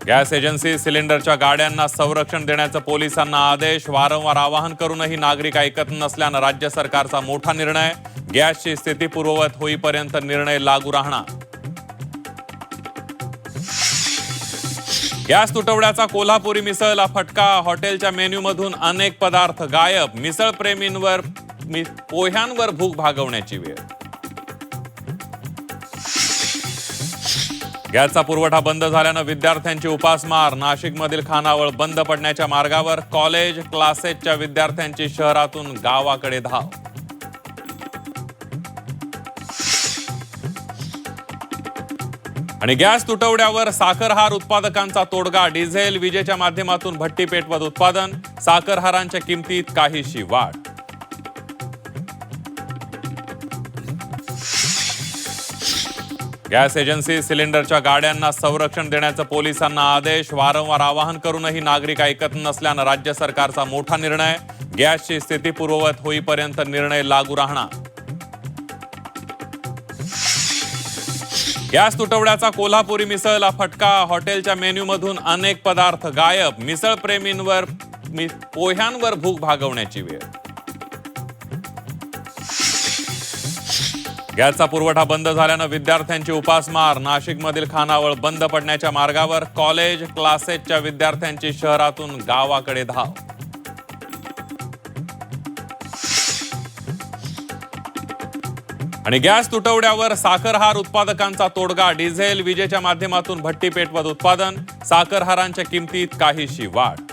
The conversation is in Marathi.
गॅस एजन्सी सिलेंडरच्या गाड्यांना संरक्षण देण्याचं पोलिसांना आदेश. वारंवार आवाहन करूनही नागरिक ऐकत नसल्यानं राज्य सरकारचा मोठा निर्णय. गॅसची स्थिती पूर्ववत होईपर्यंत निर्णय लागू राहणार. गॅस तुटवड्याचा कोल्हापुरी मिसळला फटका. हॉटेलच्या मेन्यूमधून अनेक पदार्थ गायब. मिसळ प्रेमींवर पोह्यांवर भूक भागवण्याची वेळ. गॅसचा पुरवठा बंद झाल्यानं विद्यार्थ्यांची उपासमार. नाशिकमधील खानावळ बंद पडण्याच्या मार्गावर. कॉलेज क्लासेसच्या विद्यार्थ्यांची शहरातून गावाकडे धाव. आणि गॅस तुटवड्यावर साखरहार उत्पादकांचा तोडगा. डिझेल विजेच्या माध्यमातून भट्टी पेटवत उत्पादन. साखरहारांच्या किमतीत काहीशी वाढ. गॅस एजन्सी सिलेंडरच्या गाड्यांना संरक्षण देण्याचं पोलिसांना आदेश. वारंवार आवाहन करूनही नागरिक ऐकत नसल्यानं राज्य सरकारचा मोठा निर्णय. गॅसची स्थिती पूर्ववत होईपर्यंत निर्णय लागू राहणार. गॅस तुटवड्याचा कोल्हापुरी मिसळला फटका. हॉटेलच्या मेन्यूमधून अनेक पदार्थ गायब. मिसळ प्रेमींवर पोह्यांवर भूक भागवण्याची वेळ. गॅसचा पुरवठा बंद झाल्यानं विद्यार्थ्यांची उपासमार. नाशिकमधील खानावळ बंद पडण्याच्या मार्गावर. कॉलेज क्लासेसच्या विद्यार्थ्यांची शहरातून गावाकडे धाव. आणि गॅस तुटवड्यावर साखरहार उत्पादकांचा तोडगा. डिझेल विजेच्या माध्यमातून भट्टी पेटवत उत्पादन. साखरहारांच्या किमतीत काहीशी वाढ.